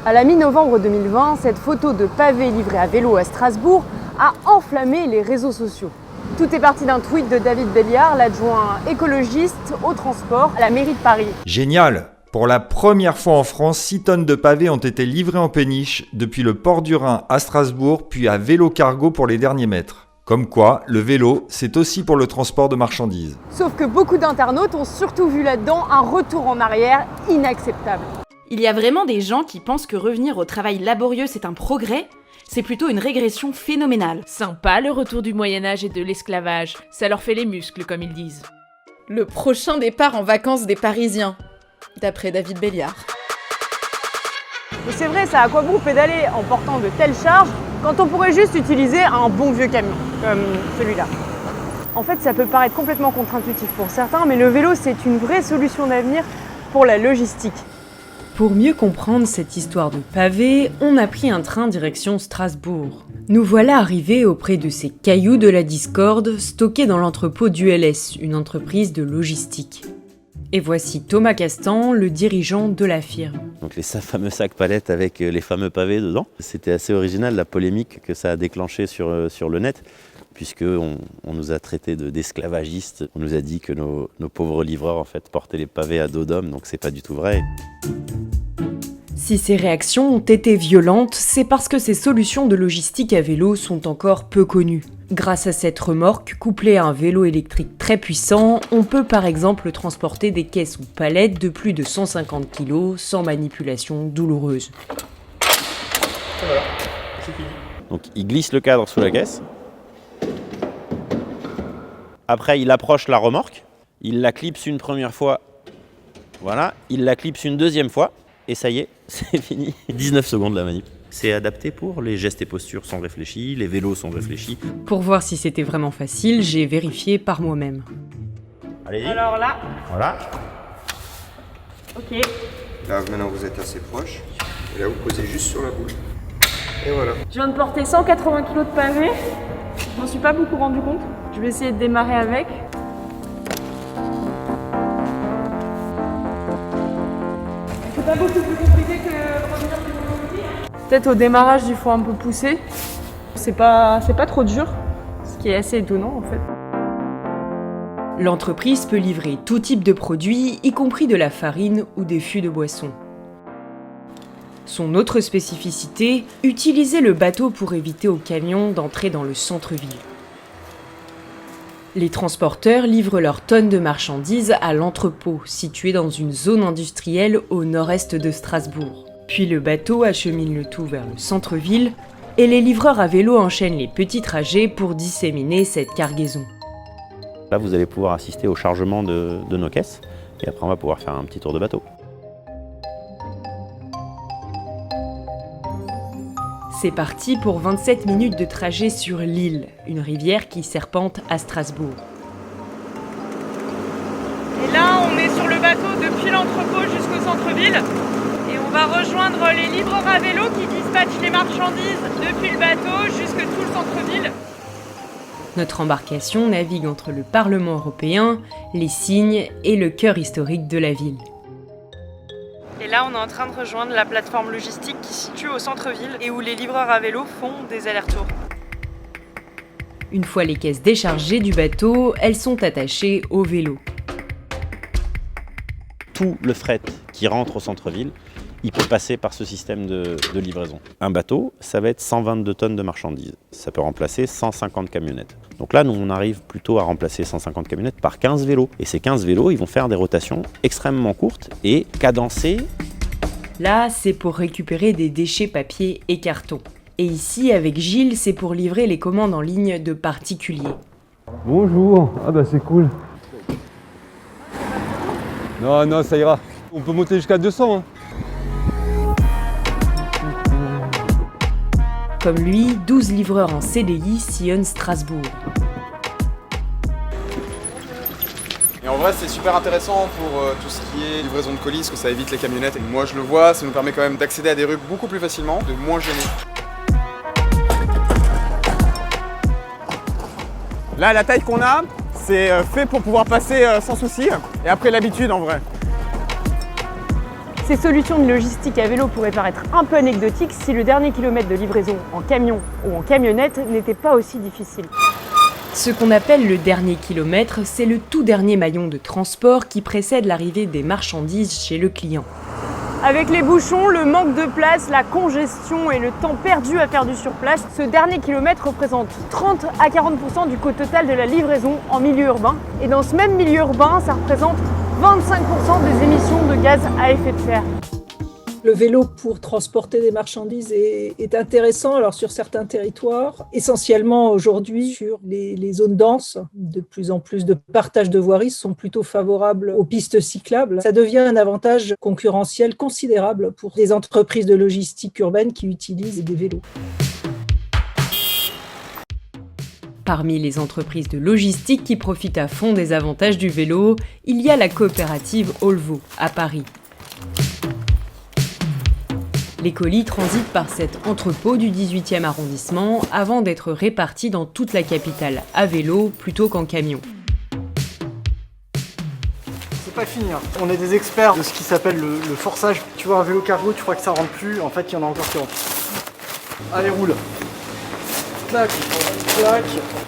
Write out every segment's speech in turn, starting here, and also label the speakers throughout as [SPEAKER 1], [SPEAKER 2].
[SPEAKER 1] À la mi-novembre 2020, cette photo de pavé livré à vélo à Strasbourg a enflammé les réseaux sociaux. Tout est parti d'un tweet de David Belliard, l'adjoint écologiste au transport à la mairie de Paris.
[SPEAKER 2] Génial! Pour la première fois en France, 6 tonnes de pavés ont été livrées en péniche depuis le port du Rhin à Strasbourg, puis à Vélo Cargo pour les derniers mètres. Comme quoi, le vélo, c'est aussi pour le transport de marchandises.
[SPEAKER 1] Sauf que beaucoup d'internautes ont surtout vu là-dedans un retour en arrière inacceptable.
[SPEAKER 3] Il y a vraiment des gens qui pensent que revenir au travail laborieux c'est un progrès? C'est plutôt une régression phénoménale.
[SPEAKER 4] Sympa le retour du Moyen-Âge et de l'esclavage, ça leur fait les muscles comme ils disent. Le prochain départ en vacances des Parisiens, d'après David Belliard.
[SPEAKER 1] Mais c'est vrai, ça à quoi bon pédaler en portant de telles charges quand on pourrait juste utiliser un bon vieux camion, comme celui-là. En fait, ça peut paraître complètement contre-intuitif pour certains, mais le vélo, c'est une vraie solution d'avenir pour la logistique.
[SPEAKER 5] Pour mieux comprendre cette histoire de pavé, on a pris un train direction Strasbourg. Nous voilà arrivés auprès de ces cailloux de la discorde stockés dans l'entrepôt d'ULS, une entreprise de logistique. Et voici Thomas Castan, le dirigeant de la firme.
[SPEAKER 6] Donc les fameux sacs palettes avec les fameux pavés dedans. C'était assez original la polémique que ça a déclenché sur le net, puisqu'on nous a traités d'esclavagistes. On nous a dit que nos pauvres livreurs en fait, portaient les pavés à dos d'homme, donc c'est pas du tout vrai.
[SPEAKER 5] Si ces réactions ont été violentes, c'est parce que ces solutions de logistique à vélo sont encore peu connues. Grâce à cette remorque, couplée à un vélo électrique très puissant, on peut par exemple transporter des caisses ou palettes de plus de 150 kg sans manipulation douloureuse.
[SPEAKER 6] Et voilà, c'est fini. Donc il glisse le cadre sous la caisse. Après il approche la remorque, il la clipse une première fois, voilà, il la clipse une deuxième fois, et ça y est, c'est fini. 19 secondes la manip. C'est adapté pour les gestes et postures sont réfléchis, les vélos sont réfléchis.
[SPEAKER 5] Pour voir si c'était vraiment facile, j'ai vérifié par moi-même.
[SPEAKER 6] Allez-y.
[SPEAKER 1] Alors là,
[SPEAKER 6] Voilà.
[SPEAKER 1] ok.
[SPEAKER 7] Là, maintenant, vous êtes assez proche. Et là, vous posez juste sur la boule. Et voilà.
[SPEAKER 1] Je viens de porter 180 kg de pavé. Je m'en suis pas beaucoup rendu compte. Je vais essayer de démarrer avec. C'est pas beaucoup plus compliqué que revenir sur le outil. Peut-être au démarrage, il faut un peu pousser. C'est pas trop dur, ce qui est assez étonnant en fait.
[SPEAKER 5] L'entreprise peut livrer tout type de produits, y compris de la farine ou des fûts de boisson. Son autre spécificité, utiliser le bateau pour éviter aux camions d'entrer dans le centre-ville. Les transporteurs livrent leurs tonnes de marchandises à l'entrepôt, situé dans une zone industrielle au nord-est de Strasbourg. Puis le bateau achemine le tout vers le centre-ville, et les livreurs à vélo enchaînent les petits trajets pour disséminer cette cargaison.
[SPEAKER 6] Là vous allez pouvoir assister au chargement de nos caisses, et après on va pouvoir faire un petit tour de bateau.
[SPEAKER 5] C'est parti pour 27 minutes de trajet sur l'Ill, une rivière qui serpente à Strasbourg.
[SPEAKER 1] Et là, on est sur le bateau depuis l'entrepôt jusqu'au centre-ville. Et on va rejoindre les livreurs à vélo qui dispatchent les marchandises depuis le bateau jusque tout le centre-ville.
[SPEAKER 5] Notre embarcation navigue entre le Parlement européen, les Cygnes et le cœur historique de la ville.
[SPEAKER 1] Et là, on est en train de rejoindre la plateforme logistique qui se situe au centre-ville et où les livreurs à vélo font des allers-retours.
[SPEAKER 5] Une fois les caisses déchargées du bateau, elles sont attachées au vélo.
[SPEAKER 6] Tout le fret qui rentre au centre-ville, il peut passer par ce système de livraison. Un bateau, ça va être 122 tonnes de marchandises. Ça peut remplacer 150 camionnettes. Donc là, nous, on arrive plutôt à remplacer 150 camionnettes par 15 vélos. Et ces 15 vélos, ils vont faire des rotations extrêmement courtes et cadencées.
[SPEAKER 5] Là, c'est pour récupérer des déchets papier et carton. Et ici, avec Gilles, c'est pour livrer les commandes en ligne de particuliers.
[SPEAKER 8] Bonjour, ah bah c'est cool. Non, ça ira. On peut monter jusqu'à 200. Hein.
[SPEAKER 5] Comme lui, 12 livreurs en CDI sillonnent Strasbourg.
[SPEAKER 9] Et en vrai, c'est super intéressant pour tout ce qui est livraison de colis, parce que ça évite les camionnettes. Et moi, je le vois, ça nous permet quand même d'accéder à des rues beaucoup plus facilement, de moins gêner.
[SPEAKER 10] Là, la taille qu'on a, c'est fait pour pouvoir passer sans souci. Et après, l'habitude, en vrai.
[SPEAKER 1] Ces solutions de logistique à vélo pourraient paraître un peu anecdotiques si le dernier kilomètre de livraison en camion ou en camionnette n'était pas aussi difficile.
[SPEAKER 5] Ce qu'on appelle le dernier kilomètre, c'est le tout dernier maillon de transport qui précède l'arrivée des marchandises chez le client.
[SPEAKER 1] Avec les bouchons, le manque de place, la congestion et le temps perdu à faire du surplace, ce dernier kilomètre représente 30 à 40% du coût total de la livraison en milieu urbain. Et dans ce même milieu urbain, ça représente 25% des émissions de gaz à effet de serre.
[SPEAKER 11] Le vélo pour transporter des marchandises est intéressant alors sur certains territoires, essentiellement aujourd'hui sur les zones denses. De plus en plus de partage de voiries sont plutôt favorables aux pistes cyclables. Ça devient un avantage concurrentiel considérable pour les entreprises de logistique urbaine qui utilisent des vélos.
[SPEAKER 5] Parmi les entreprises de logistique qui profitent à fond des avantages du vélo, il y a la coopérative Olvo à Paris. Les colis transitent par cet entrepôt du 18e arrondissement avant d'être répartis dans toute la capitale, à vélo plutôt qu'en camion.
[SPEAKER 12] C'est pas fini, hein. On est des experts de ce qui s'appelle le forçage. Tu vois un vélo cargo, tu crois que ça rentre plus, en fait il y en a encore qui rentrent. Allez, roule. Clac, clac.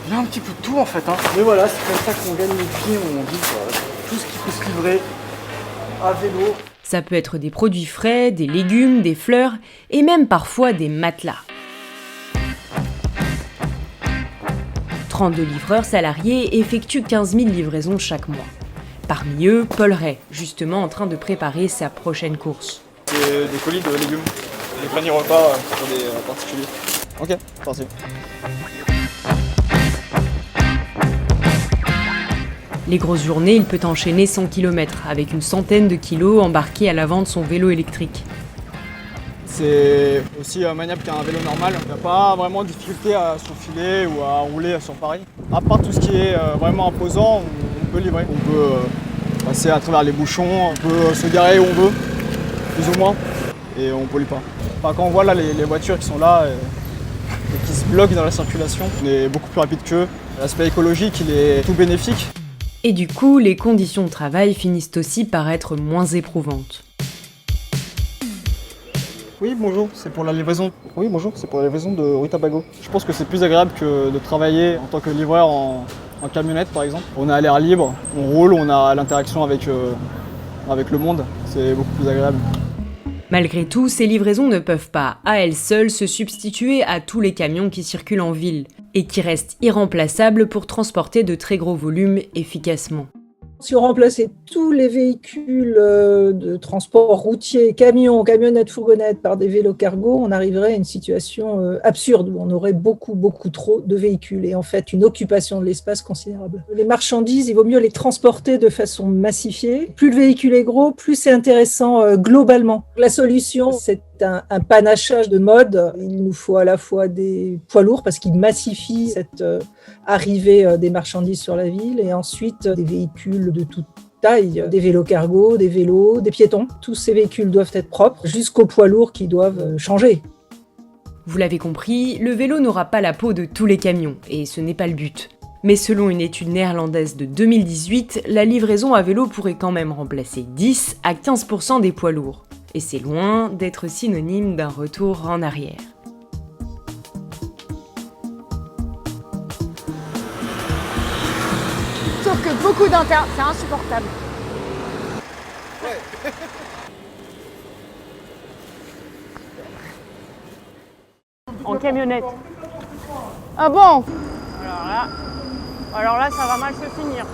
[SPEAKER 12] Il y a un petit peu de tout en fait, hein. Mais voilà, c'est comme ça qu'on gagne les pieds, on dit tout ce qui peut se livrer à vélo.
[SPEAKER 5] Ça peut être des produits frais, des légumes, des fleurs et même parfois des matelas. 32 livreurs salariés effectuent 15 000 livraisons chaque mois. Parmi eux, Paul Ray, justement en train de préparer sa prochaine course.
[SPEAKER 12] C'est des colis de légumes, des paniers repas pour des particuliers. Ok, parti.
[SPEAKER 5] Les grosses journées, il peut enchaîner 100 km avec une centaine de kilos embarqués à l'avant de son vélo électrique.
[SPEAKER 12] C'est aussi maniable qu'un vélo normal. Il n'y a pas vraiment de difficulté à s'enfiler ou à rouler sur Paris. À part tout ce qui est vraiment imposant, on peut livrer. On peut passer à travers les bouchons, on peut se garer où on veut, plus ou moins, et on ne pollue pas. Enfin, quand on voit là les voitures qui sont là et qui se bloquent dans la circulation, on est beaucoup plus rapide qu'eux. L'aspect écologique, il est tout bénéfique.
[SPEAKER 5] Et du coup, les conditions de travail finissent aussi par être moins éprouvantes.
[SPEAKER 12] Oui, bonjour, c'est pour la livraison. Oui, bonjour, c'est pour la livraison de Rue-Tabago. Je pense que c'est plus agréable que de travailler en tant que livreur en camionnette, par exemple. On est à l'air libre, on roule, on a l'interaction avec le monde. C'est beaucoup plus agréable.
[SPEAKER 5] Malgré tout, ces livraisons ne peuvent pas, à elles seules, se substituer à tous les camions qui circulent en ville et qui restent irremplaçables pour transporter de très gros volumes efficacement.
[SPEAKER 11] Si on remplaçait tous les véhicules de transport routier, camions, camionnettes, fourgonnettes par des vélos cargo, on arriverait à une situation absurde où on aurait beaucoup trop de véhicules et en fait une occupation de l'espace considérable. Les marchandises, il vaut mieux les transporter de façon massifiée. Plus le véhicule est gros, plus c'est intéressant globalement. La solution, c'est un panachage de modes. Il nous faut à la fois des poids lourds parce qu'ils massifient cette arrivée des marchandises sur la ville et ensuite des véhicules de toute taille, des vélos cargo, des vélos, des piétons. Tous ces véhicules doivent être propres jusqu'aux poids lourds qui doivent changer.
[SPEAKER 5] Vous l'avez compris, le vélo n'aura pas la peau de tous les camions et ce n'est pas le but. Mais selon une étude néerlandaise de 2018, la livraison à vélo pourrait quand même remplacer 10 à 15% des poids lourds. Et c'est loin d'être synonyme d'un retour en arrière.
[SPEAKER 1] Sauf que beaucoup d'internes, c'est insupportable. En camionnette. Ah bon ? Alors là, ça va mal se finir.